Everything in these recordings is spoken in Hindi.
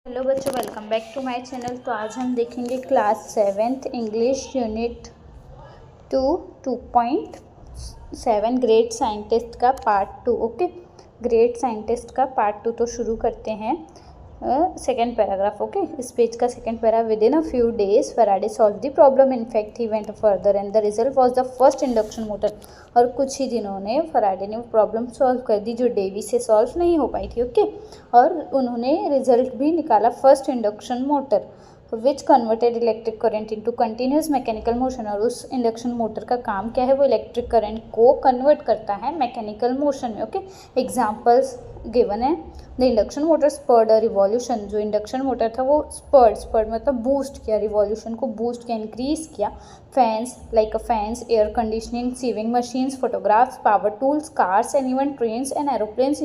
हेलो बच्चों, welcome back to my channel. तो आज हम देखेंगे class 7th English unit 2.7 great scientist का पार्ट 2। ओके, ग्रेट साइंटिस्ट का पार्ट 2 तो शुरू करते हैं। Second paragraph. ओके, इस पेज का second para. Within a few days Faraday solve the problem. In fact he went further and the result was the first induction motor. और कुछ ही दिनों ने फैराडे ने प्रॉब्लम सॉल्व कर दी जो डेवी से सॉल्व नहीं हो पाई थी। ओके, और उन्होंने रिजल्ट भी निकाला, first induction motor which converted electric current into continuous mechanical motion. और उस इंडक्शन मोटर का काम क्या है, वो इलेक्ट्रिक करंट को कन्वर्ट करता है मैकेनिकल मोशन में। ओके, एग्जाम्पल्स गिवन है। The induction motor spurred a revolution. जो इंडक्शन मोटर था वो स्पर्ड मतलब बूस्ट किया, रिवॉल्यूशन को बूस्ट किया, इंक्रीज किया। Fans like fans, air conditioning, sewing machines, photographs, power tools, cars and even trains and aeroplanes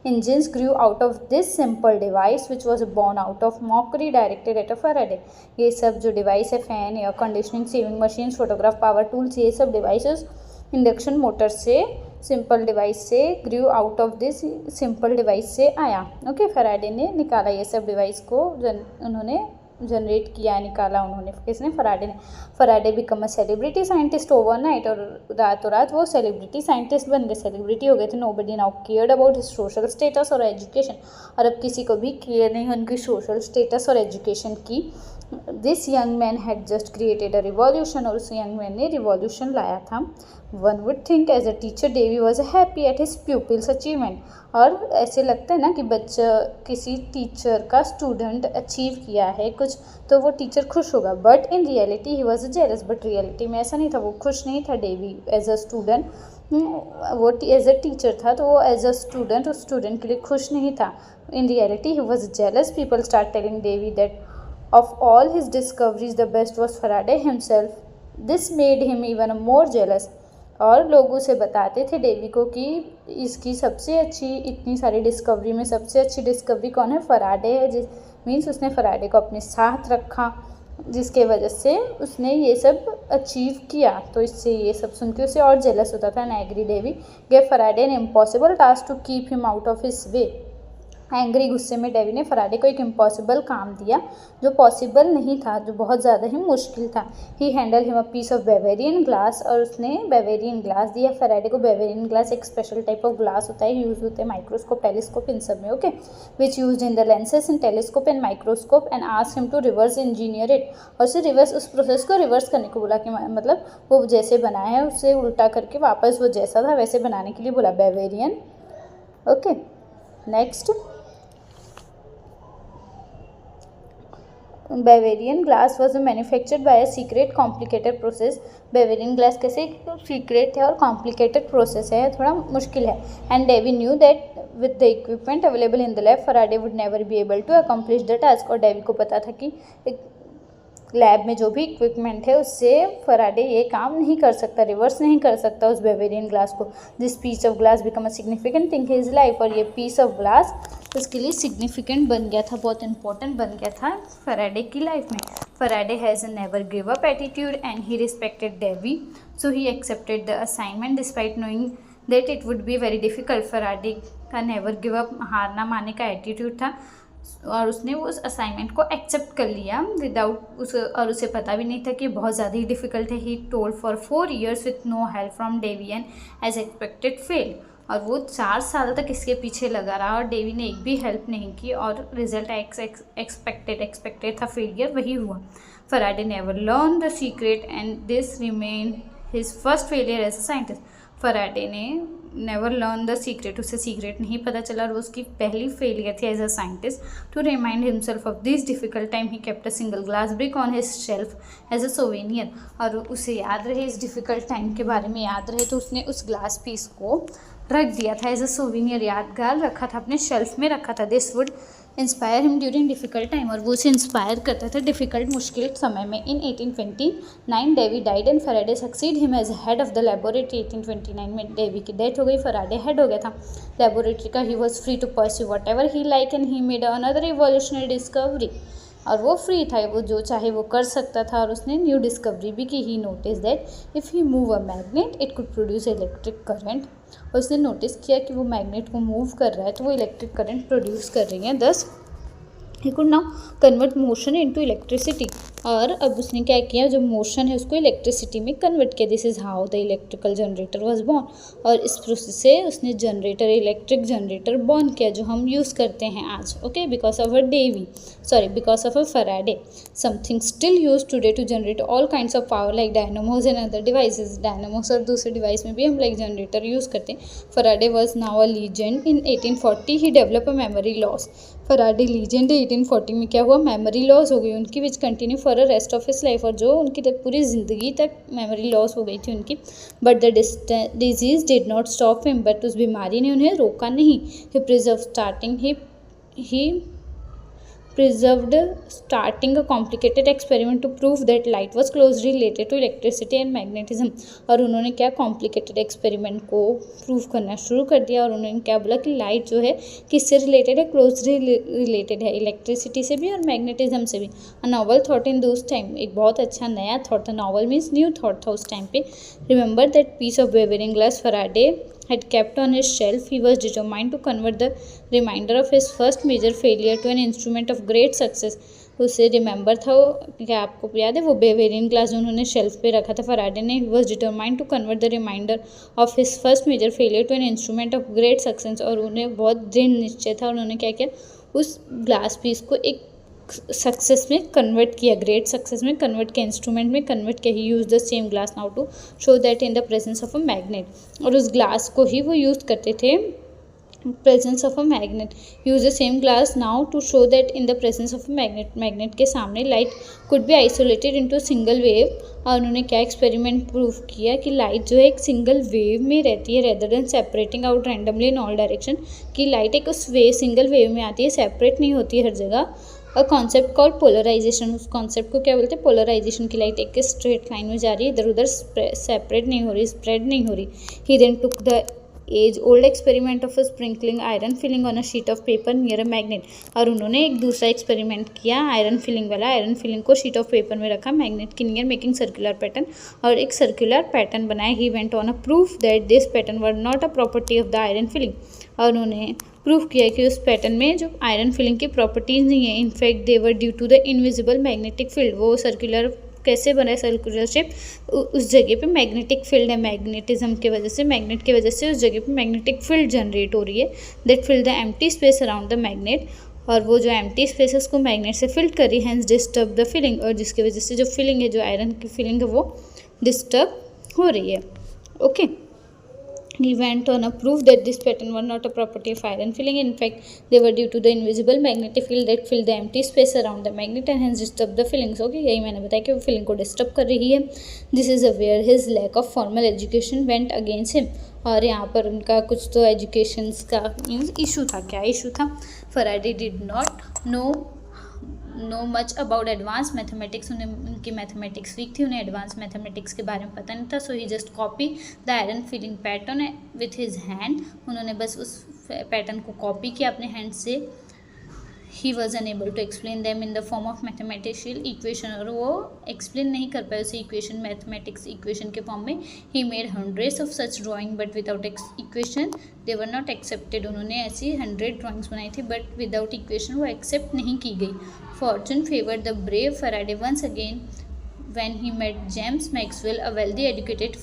engines grew out of this simple device which was born out of mockery directed at a Faraday। ये सब जो डिवाइस है, fan, air conditioning, sewing machines, photograph, power tools, ये सब डिवाइसेस इंडक्शन मोटर से, सिंपल डिवाइस से, grew out of this simple device से आया। ओके, फैराडे ने निकाला ये सब डिवाइस को, उन्होंने जनरेट किया, निकाला उन्होंने। किसने? फैराडे ने। Faraday become a celebrity scientist overnight. और रातों रात वो सेलिब्रिटी साइंटिस्ट बन गए, सेलिब्रिटी हो गए थे। Nobody now cared about his social status और एजुकेशन। और अब किसी को भी केयर नहीं उनकी सोशल स्टेटस और एजुकेशन की। This young man had just created a revolution. और उस यंग मैन ने रिवॉल्यूशन लाया था। One would think as a teacher Davy was happy at his pupils achievement. और ऐसे लगता है ना कि बच्चा, किसी टीचर का स्टूडेंट अचीव किया है कुछ तो वो टीचर खुश होगा। But in reality he was jealous. But reality में ऐसा नहीं था, वो खुश नहीं था डेवी एज अ स्टूडेंट। वो एज अ टीचर था तो वो एज अ स्टूडेंट उस स्टूडेंट के लिए खुश नहीं था। In reality he was jealous. People start telling Davy that of all his discoveries the best was Faraday himself. This made him even more jealous। और लोग उसे बताते थे डेवी को कि इसकी सबसे अच्छी, इतनी सारी डिस्कवरी में सबसे अच्छी डिस्कवरी कौन है? फराडे है। जिस मीन्स उसने फराडे को अपने साथ रखा, जिसके वजह से उसने ये सब अचीव किया। तो इससे ये सब सुन के उसे और जेलस होता था। Angry Davy gave Faraday an impossible task to keep him out of his way. Angry, गुस्से में डेवी ने फराडे को एक इम्पॉसिबल काम दिया जो पॉसिबल नहीं था, जो बहुत ज़्यादा ही मुश्किल था। He handed him a piece of Bavarian glass. और उसने बेवेरियन ग्लास दिया फराडे को। बेवेरियन ग्लास एक स्पेशल टाइप ऑफ ग्लास होता है, यूज होते हैं माइक्रोस्कोप, टेलीस्कोप, इन सब में। Okay, which use in the lenses in telescope and microscope and ask him to reverse engineer it. और उसे रिवर्स, उस प्रोसेस को रिवर्स करने को बोला कि मतलब वो जैसे बनाया है उससे उल्टा करके वापस वो जैसा था वैसे बनाने के लिए बोला, Bavarian. Okay, next, Bavarian glass was manufactured by a secret complicated process. Bavarian glass कैसे सीक्रेट है और कॉम्प्लिकेटेड प्रोसेस है, थोड़ा मुश्किल है। And Davy knew that with the equipment available in the lab Faraday would never be able to accomplish the task. और डेवी को पता था कि लैब में जो भी इक्विपमेंट है उससे फराडे ये काम नहीं कर सकता, रिवर्स नहीं कर सकता उस बेवेरियन ग्लास को। This piece of glass become a significant thing his life. और ये पीस ऑफ ग्लास उसके लिए सिग्निफिकेंट बन गया था, बहुत इंपॉर्टेंट बन गया था फराडे की लाइफ में। Faraday has a never give up attitude and he respected Davy, so he accepted the assignment despite knowing that it would be very difficult. Faraday का नेवर गिव अप, हार ना मानने का एटीट्यूड था और उसने उस असाइनमेंट को एक्सेप्ट कर लिया विदाउट और उसे पता भी नहीं था कि बहुत ज़्यादा ही डिफिकल्ट है। He told for 4 years with no help from Davy and as expected fail. और वो 4 साल तक इसके पीछे लगा रहा और डेवी ने एक भी हेल्प नहीं की और रिजल्ट एक्सपेक्टेड था, फेलियर वही हुआ। Faraday never learn the secret and this remain his first failure as a scientist. Faraday ने नेवर लर्न द सीक्रेट, उसे सीक्रेट नहीं पता चला और वो उसकी पहली फेलियर थी as a scientist. To remind himself of this difficult time he kept a single glass brick on his shelf as a souvenir. और उसे याद रहे, इस डिफिकल्ट टाइम के बारे में याद रहे तो उसने उस ग्लास पीस को रख दिया था एज अ सोवेनियर, यादगार रखा था, अपने शेल्फ में रखा था। This would inspire him during difficult time. और वो उसे इंस्पायर करता था डिफिकल्ट, मुश्किल समय में। In 1829 Davy died and Faraday succeed him as head of the laboratory. 1829 में डेवी की डेथ हो गई, फराडे हेड हो गया था लेबोरेटरी का। He was free to pursue whatever he like and he made another revolutionary discovery. और वो फ्री था, वो जो चाहे वो कर सकता था और उसने न्यू डिस्कवरी भी की। He notice that if he move a magnet it could produce electric current. और उसने नोटिस किया कि वो मैग्नेट को मूव कर रहा है तो वो इलेक्ट्रिक करंट प्रोड्यूस कर रही है। दस he could now convert motion into electricity. और अब उसने क्या किया, जो मोशन है उसको इलेक्ट्रिसिटी में कन्वर्ट किया। This is how the electrical generator was born. और इस प्रोसेस से उसने जनरेटर, इलेक्ट्रिक जनरेटर बॉर्न किया जो हम यूज़ करते हैं आज। Okay, because of because of a Faraday. Something still use today to generate all kinds of power like dynamos and other devices. Dynamos और दूसरे डिवाइस में भी हम लाइक जनरेटर यूज़ करते हैं। Faraday was now a legend. In 1840 he develop a memory loss. Faraday legend है। 1840 में क्या हुआ, मेमोरी लॉस हो गई उनकी, which continue for a rest of his life. और जो उनकी पूरी ज़िंदगी तक मेमोरी लॉस हो गई थी उनकी। But the disease did not stop him. But उस बीमारी ने उन्हें रोका नहीं। ही preserved starting a complicated experiment to prove that light was closely related to electricity and magnetism। और उन्होंने क्या complicated experiment को prove करना शुरू कर दिया। और उन्होंने क्या बोला कि लाइट जो है किससे रिलेटेड है, क्लोजली रिलेटेड है, इलेक्ट्रिसिटी से भी और मैग्नेटिज्म से भी। A novel thought in those time, एक बहुत अच्छा नया थॉट था। नॉवल मीन्स न्यू थॉट था उस टाइम पे। Remember that piece of wavering glass Faraday had kept on his shelf. He was determined to convert the remainder of his first major failure to an instrument of great success। उसे रिमेंबर था, क्या आपको याद है वो बेवेरियन ग्लास जो उन्होंने शेल्फ पे रखा था फैराडे ने। He was determined to convert the reminder of his first major failure to an instrument of great success. और उन्हें बहुत दृढ़ निश्चय था, उन्होंने क्या किया, उस ग्लास पीस को एक सक्सेस में कन्वर्ट किया, ग्रेट सक्सेस में कन्वर्ट किया, इंस्ट्रूमेंट में कन्वर्ट किया। He use the same glass now to show that in the presence of a magnet. और उस ग्लास को ही वो यूज़ करते थे presence of a magnet. Use the same glass now to show that in the presence of a magnet. Magnet के सामने light could be isolated into single wave. और उन्होंने क्या एक्सपेरिमेंट प्रूव किया कि लाइट जो है एक सिंगल वेव में रहती है rather than separating out randomly in all direction. कि लाइट एक उस सिंगल वेव में आती है, सेपरेट नहीं होती हर जगह। अ कॉन्सेप्ट कॉल्ड पोलराइजेशन, उस कॉन्सेप्ट को क्या बोलते हैं, पोलराइजेशन। की लाइट एक स्ट्रेट लाइन में जा रही है, इधर उधर सेपरेट नहीं हो रही, स्प्रेड नहीं हो रही। He then took the age old experiment of sprinkling iron filing on a sheet of paper near a magnet. और उन्होंने एक दूसरा एक्सपेरिमेंट किया आयरन फिलिंग वाला। आयरन फिलिंग को शीट ऑफ पेपर में रखा मैग्नेट के नियर, मेकिंग सर्कुलर पैटर्न, और एक सर्कुलर पैटर्न बनाया। He went on a proof that this pattern were not a property of the iron filling. और उन्होंने प्रूफ किया कि उस पैटर्न में जो आयरन फिलिंग की प्रॉपर्टीज़ नहीं है, in fact they were due to the invisible magnetic field. वो सर्कुलर कैसे बना है, सर्कुलर शेप, उस जगह पे मैग्नेटिक फील्ड है, मैग्नेटिज्म की वजह से, मैग्नेट की वजह से उस जगह पे मैग्नेटिक फील्ड जनरेट हो रही है। That fill the empty space around the magnet. और वो जो एम्प्टी स्पेस है उसको मैग्नेट से फिल्ड कर रही है, हैंस डिस्टर्ब द फिलिंग। और जिसकी वजह से जो फिलिंग है, जो आयरन की फिलिंग है, वो डिस्टर्ब हो रही है। Okay, He went on to prove that this pattern were not a property of iron filling. In fact, they were due to the invisible magnetic field that filled the empty space around the magnet and hence disturb the fillings. Okay, यही मैंने बताया कि वो फिलिंग को डिस्टर्ब कर रही है। This is where his lack of formal education went against him। और यहाँ पर उनका कुछ तो एजुकेशन का मीन्स इशू था। क्या इशू था? Faraday did not know much about advance mathematics. उन्हें उनकी मैथमेटिक्स वीक थी, उन्हें एडवांस मैथमेटिक्स के बारे में पता नहीं था। So he just copy the iron filing pattern with his hand. उन्होंने बस उस पैटर्न को कॉपी किया अपने हैंड से। He was unable to explain them in the form of mathematical equation. और वो एक्सप्लेन नहीं कर पाए उसे इक्वेशन, मैथमेटिक्स इक्वेशन के फॉर्म में। He made hundreds of such drawing but without equation they were not accepted. उन्होंने ऐसी 100 ड्राइंग्स बनाई थी बट विदाउट इक्वेशन वो एक्सेप्ट नहीं की गई। Fortune favoured the brave Faraday once again when he met James Maxwell, a wealthy educated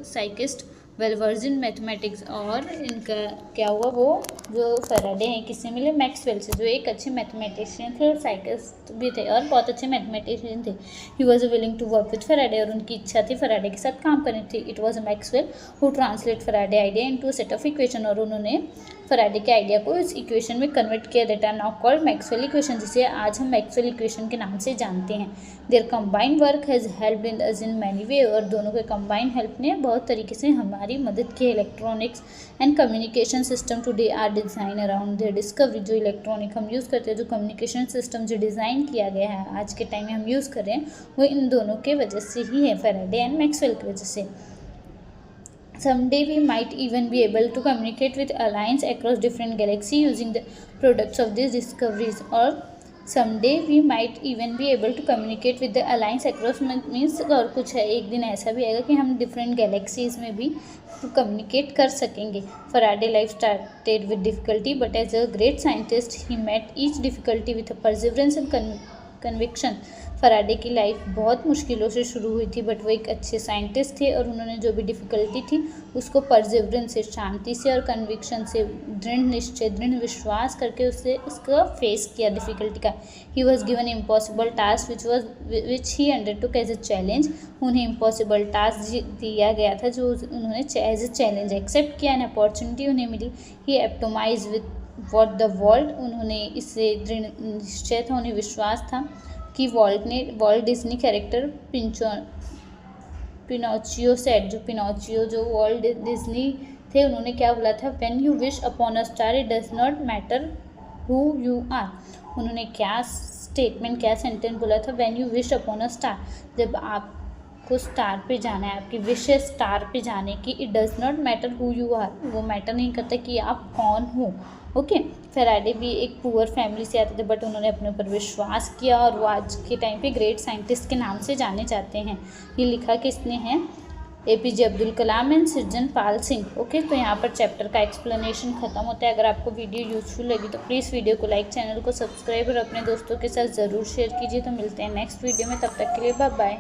psychist well verge in mathematics. और इनका क्या हुआ, वो जो फैराडे हैं किससे मिले, मैक्सवेल से, जो एक अच्छे मैथमेटिशियन थे और साइकिस्ट भी थे और बहुत अच्छे मैथमेटिशियन थे। He was willing to work with Faraday, और उनकी इच्छा थी फैराडे के साथ काम करनी थी। It was Maxwell who translate Faraday idea into a set of equation. और उन्होंने फैराडे के आइडिया को इस इक्वेशन में कन्वर्ट किया, that are now called Maxwell equation, जिसे आज हम मैक्सवेल इक्वेशन के नाम से जानते हैं। Their combined work has helped in us in many way. और दोनों के कंबाइंड हेल्प ने बहुत तरीके से हमारी मदद की। Electronics and communication system today are design around their discovery. जो इलेक्ट्रॉनिक हम यूज़ करते हैं, जो कम्युनिकेशन सिस्टम जो डिज़ाइन किया गया है आज के टाइम में हम यूज़ कर रहे हैं, वो इन दोनों के वजह से ही है, फैराडे एंड मैक्सवेल की वजह से। Someday we might even be able to communicate with aliens across different galaxies using the products of these discoveries। और someday we might even be able to communicate with the alliance across means, और कुछ है एक दिन ऐसा भी आएगा कि हम डिफरेंट गैलेक्सीज में भी कम्युनिकेट कर सकेंगे. Faraday life started with difficulty but as a great scientist he met each difficulty with perseverance and conviction. Faraday की लाइफ बहुत मुश्किलों से शुरू हुई थी, बट वो एक अच्छे साइंटिस्ट थे और उन्होंने जो भी डिफ़िकल्टी थी उसको परसिवरेंस से, शांति से और कन्विक्शन से, दृढ़ निश्चय, दृढ़ विश्वास करके उसका फेस किया डिफ़िकल्टी का. He was given impossible task which he undertook as a challenge. उन्हें इम्पॉसिबल टास्क दिया गया था जो उन्होंने एज अ चैलेंज एक्सेप्ट किया. एन अपॉर्चुनिटी उन्हें मिली. He epitomize with what the world. उन्होंने इससे दृढ़ निश्चय था, उन्हें विश्वास था कि Walt Disney character Pinocchio said, जो पिनोचियो जो वॉल्ट डिज्नी थे उन्होंने क्या बोला था, when you wish upon a star it does not matter who you are. उन्होंने क्या स्टेटमेंट, क्या सेंटेंस बोला था, when you wish upon a star, जब आपको स्टार पे जाना है, आपकी विश है स्टार पे जाने की, it does not matter who you are, वो मैटर नहीं करता कि आप कौन हो. ओके. फैराडे भी एक पुअर फैमिली से आते थे, बट उन्होंने अपने ऊपर विश्वास किया और वो आज के टाइम पे ग्रेट साइंटिस्ट के नाम से जाने जाते हैं. ये लिखा किसने है, APJ अब्दुल कलाम एंड सृजन पाल सिंह. ओके. तो यहाँ पर चैप्टर का एक्सप्लेनेशन खत्म होता है. अगर आपको वीडियो यूजफुल लगी तो प्लीज़ वीडियो को लाइक, चैनल को सब्सक्राइब और अपने दोस्तों के साथ ज़रूर शेयर कीजिए. तो मिलते हैं नेक्स्ट वीडियो में, तब तक के लिए बाय बाय.